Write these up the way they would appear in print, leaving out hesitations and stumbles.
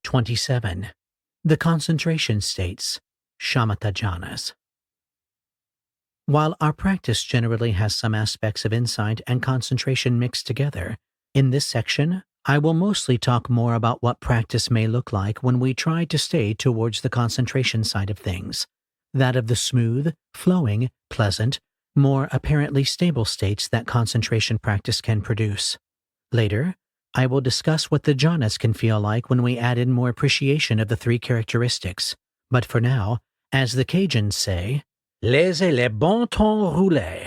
27. The concentration states, shamatha jhanas. While our practice generally has some aspects of insight and concentration mixed together, in this section, I will mostly talk more about what practice may look like when we try to stay towards the concentration side of things, that of the smooth, flowing, pleasant, more apparently stable states that concentration practice can produce. Later, I will discuss what the jhanas can feel like when we add in more appreciation of the three characteristics. But for now, as the Cajuns say, laissez le bon temps rouler.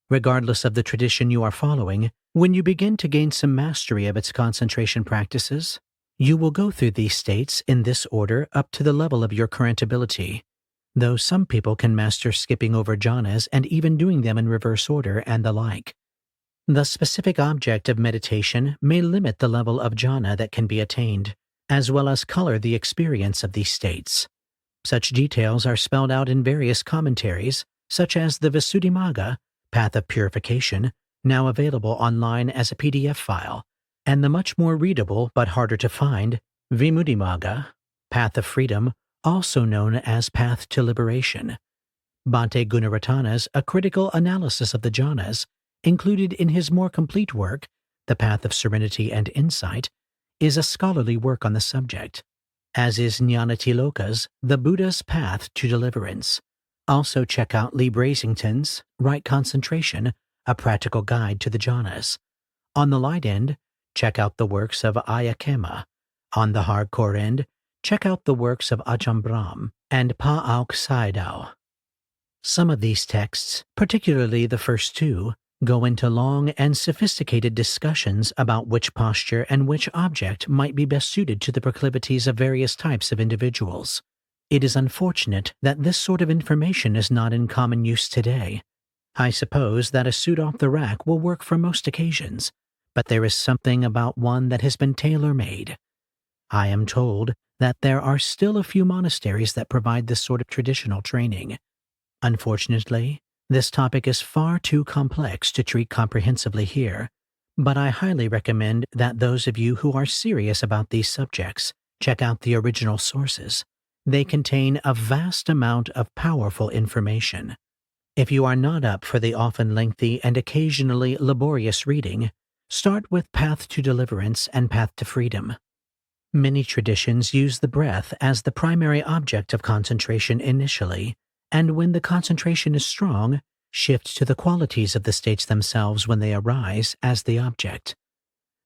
Regardless of the tradition you are following, when you begin to gain some mastery of its concentration practices, you will go through these states in this order up to the level of your current ability, though some people can master skipping over jhanas and even doing them in reverse order and the like. The specific object of meditation may limit the level of jhana that can be attained, as well as color the experience of these states. Such details are spelled out in various commentaries, such as the Visuddhimagga, Path of Purification, now available online as a PDF file, and the much more readable but harder to find Vimuddhimagga, Path of Freedom, also known as Path to Liberation. Bhante Gunaratana's A Critical Analysis of the Jhanas, included in his more complete work, The Path of Serenity and Insight, is a scholarly work on the subject, as is Jnanatiloka's The Buddha's Path to Deliverance. Also check out Lee Brasington's Right Concentration, A Practical Guide to the Jhanas. On the light end, check out the works of Ayakema. On the hardcore end, check out the works of Ajahn Brahm and Pa Auk Sayadaw. Some of these texts, particularly the first two, go into long and sophisticated discussions about which posture and which object might be best suited to the proclivities of various types of individuals. It is unfortunate that this sort of information is not in common use today. I suppose that a suit off the rack will work for most occasions, but there is something about one that has been tailor-made. I am told that there are still a few monasteries that provide this sort of traditional training. Unfortunately, this topic is far too complex to treat comprehensively here, but I highly recommend that those of you who are serious about these subjects check out the original sources. They contain a vast amount of powerful information. If you are not up for the often lengthy and occasionally laborious reading, start with Path to Deliverance and Path to Freedom. Many traditions use the breath as the primary object of concentration initially, and when the concentration is strong, shift to the qualities of the states themselves when they arise as the object.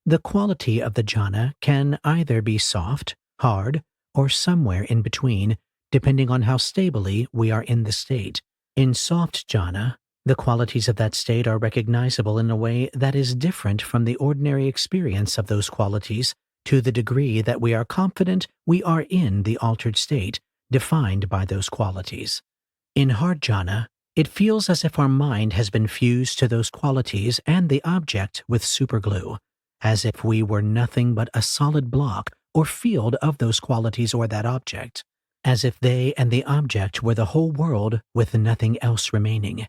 The quality of the jhana can either be soft, hard, or somewhere in between, depending on how stably we are in the state. In soft jhana, the qualities of that state are recognizable in a way that is different from the ordinary experience of those qualities to the degree that we are confident we are in the altered state defined by those qualities. In hard jhana, it feels as if our mind has been fused to those qualities and the object with superglue, as if we were nothing but a solid block or field of those qualities or that object, as if they and the object were the whole world with nothing else remaining.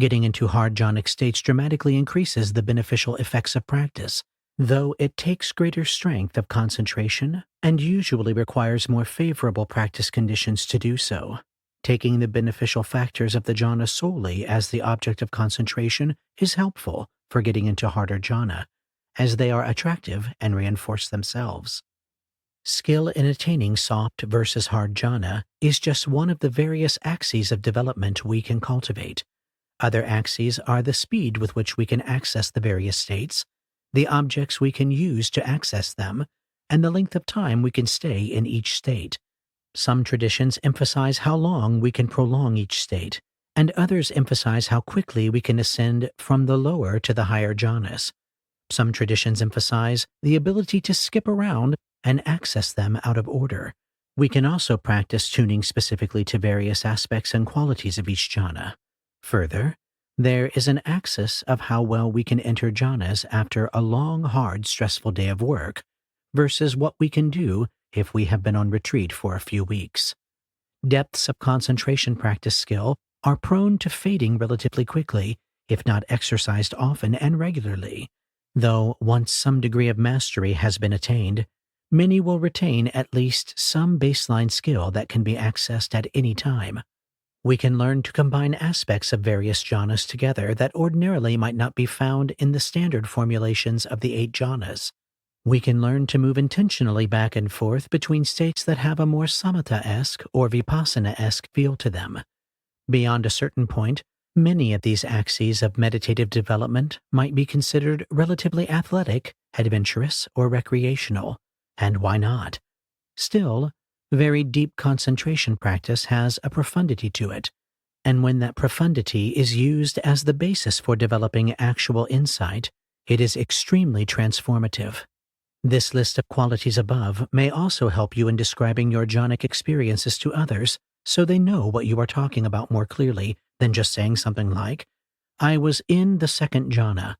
Getting into hard jhanic states dramatically increases the beneficial effects of practice, though it takes greater strength of concentration and usually requires more favorable practice conditions to do so. Taking the beneficial factors of the jhana solely as the object of concentration is helpful for getting into harder jhana, as they are attractive and reinforce themselves. Skill in attaining soft versus hard jhana is just one of the various axes of development we can cultivate. Other axes are the speed with which we can access the various states, the objects we can use to access them, and the length of time we can stay in each state. Some traditions emphasize how long we can prolong each state, and others emphasize how quickly we can ascend from the lower to the higher jhanas. Some traditions emphasize the ability to skip around and access them out of order. We can also practice tuning specifically to various aspects and qualities of each jhana. Further, there is an axis of how well we can enter jhanas after a long, hard, stressful day of work, versus what we can do if we have been on retreat for a few weeks. Depths of concentration practice skill are prone to fading relatively quickly if not exercised often and regularly, though once some degree of mastery has been attained, many will retain at least some baseline skill that can be accessed at any time. We can learn to combine aspects of various jhanas together that ordinarily might not be found in the standard formulations of the 8 jhanas. We can learn to move intentionally back and forth between states that have a more samatha-esque or vipassana-esque feel to them. Beyond a certain point, many of these axes of meditative development might be considered relatively athletic, adventurous, or recreational, and why not? Still, very deep concentration practice has a profundity to it, and when that profundity is used as the basis for developing actual insight, it is extremely transformative. This list of qualities above may also help you in describing your jhanic experiences to others so they know what you are talking about more clearly than just saying something like, "I was in the second jhana,"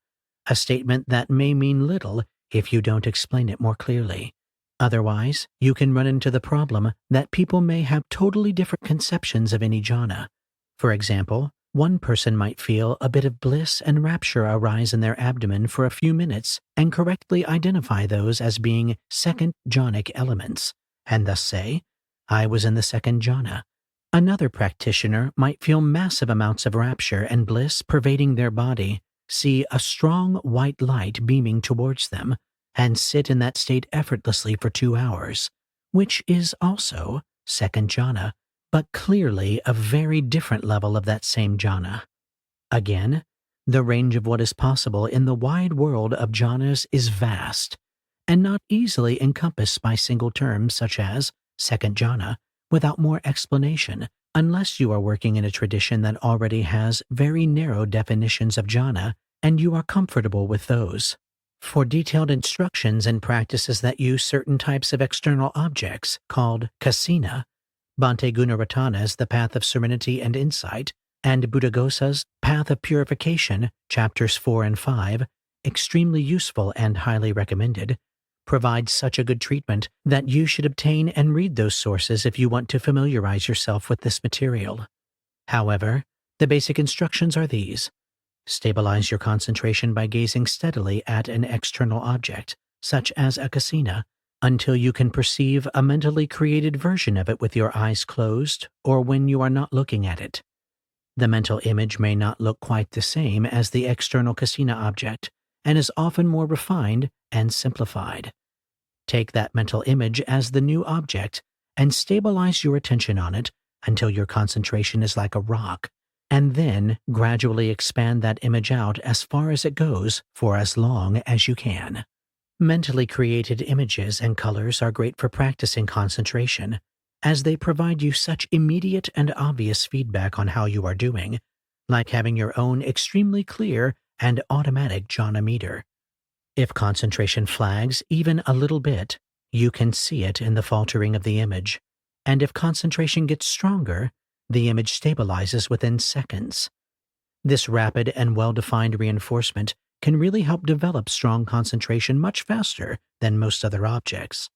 a statement that may mean little if you don't explain it more clearly. Otherwise, you can run into the problem that people may have totally different conceptions of any jhana. For example, one person might feel a bit of bliss and rapture arise in their abdomen for a few minutes and correctly identify those as being second jhanic elements, and thus say, "I was in the second jhana." Another practitioner might feel massive amounts of rapture and bliss pervading their body, see a strong white light beaming towards them, and sit in that state effortlessly for 2 hours, which is also second jhana, but clearly a very different level of that same jhana. Again, the range of what is possible in the wide world of jhanas is vast, and not easily encompassed by single terms such as second jhana without more explanation, unless you are working in a tradition that already has very narrow definitions of jhana and you are comfortable with those. For detailed instructions and practices that use certain types of external objects called kasina, Bhante Gunaratana's The Path of Serenity and Insight, and Buddhaghosa's Path of Purification, chapters 4 and 5, extremely useful and highly recommended, provide such a good treatment that you should obtain and read those sources if you want to familiarize yourself with this material. However, the basic instructions are these. Stabilize your concentration by gazing steadily at an external object, such as a kasina, until you can perceive a mentally created version of it with your eyes closed or when you are not looking at it. The mental image may not look quite the same as the external kasina object and is often more refined and simplified. Take that mental image as the new object and stabilize your attention on it until your concentration is like a rock, and then gradually expand that image out as far as it goes for as long as you can. Mentally created images and colors are great for practicing concentration, as they provide you such immediate and obvious feedback on how you are doing, like having your own extremely clear and automatic jhana meter. If concentration flags even a little bit, you can see it in the faltering of the image, and if concentration gets stronger, the image stabilizes within seconds. This rapid and well-defined reinforcement can really help develop strong concentration much faster than most other objects.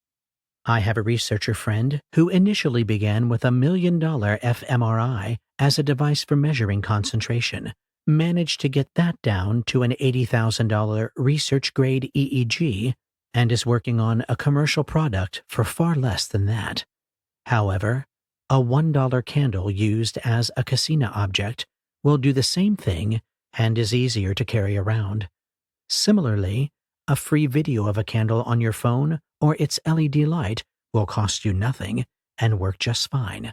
I have a researcher friend who initially began with $1 million fMRI as a device for measuring concentration, managed to get that down to an $80,000 research-grade EEG, and is working on a commercial product for far less than that. However, a $1 candle used as a kasina object will do the same thing and is easier to carry around. Similarly, a free video of a candle on your phone or its LED light will cost you nothing and work just fine.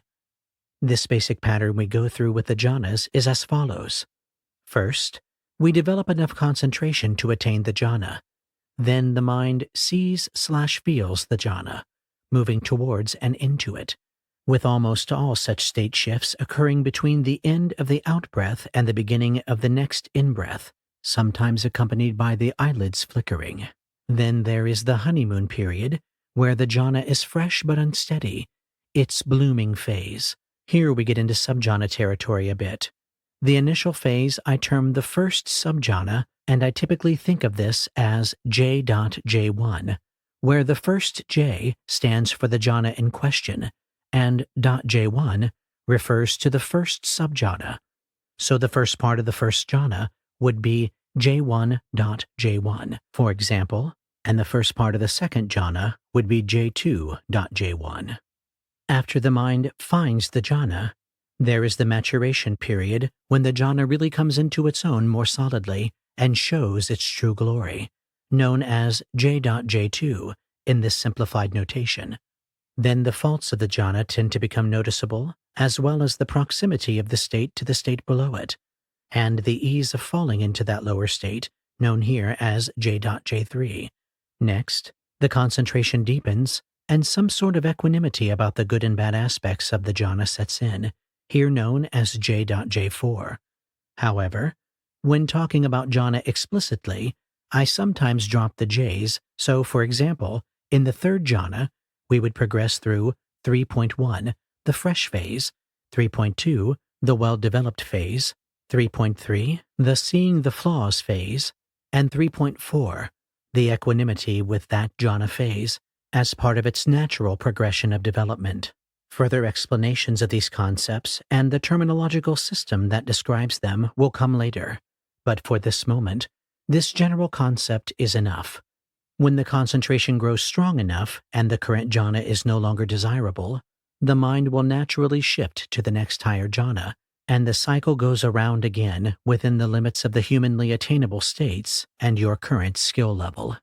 This basic pattern we go through with the jhanas is as follows. First, we develop enough concentration to attain the jhana. Then the mind sees/feels the jhana, moving towards and into it, with almost all such state shifts occurring between the end of the out-breath and the beginning of the next in-breath, sometimes accompanied by the eyelids flickering. Then there is the honeymoon period, where the jhana is fresh but unsteady, its blooming phase. Here we get into subjhana territory a bit. The initial phase I term the first subjhana, and I typically think of this as J.J1, where the first J stands for the jhana in question, and .J1 refers to the first subjhana. So the first part of the first jhana would be J1.J1. For example, and the first part of the second jhana would be J2.J1. After the mind finds the jhana, there is the maturation period when the jhana really comes into its own more solidly and shows its true glory, known as J.J2 in this simplified notation. Then the faults of the jhana tend to become noticeable, as well as the proximity of the state to the state below it, and the ease of falling into that lower state, known here as J.J3. Next, the concentration deepens, and some sort of equanimity about the good and bad aspects of the jhana sets in, here known as J.J4. However, when talking about jhana explicitly, I sometimes drop the J's, so for example, in the third jhana, we would progress through 3.1, the fresh phase, 3.2, the well-developed phase, 3.3, the seeing the flaws phase, and 3.4, the equanimity with that jhana phase, as part of its natural progression of development. Further explanations of these concepts and the terminological system that describes them will come later, but for this moment, this general concept is enough. When the concentration grows strong enough and the current jhana is no longer desirable, the mind will naturally shift to the next higher jhana, and the cycle goes around again within the limits of the humanly attainable states and your current skill level.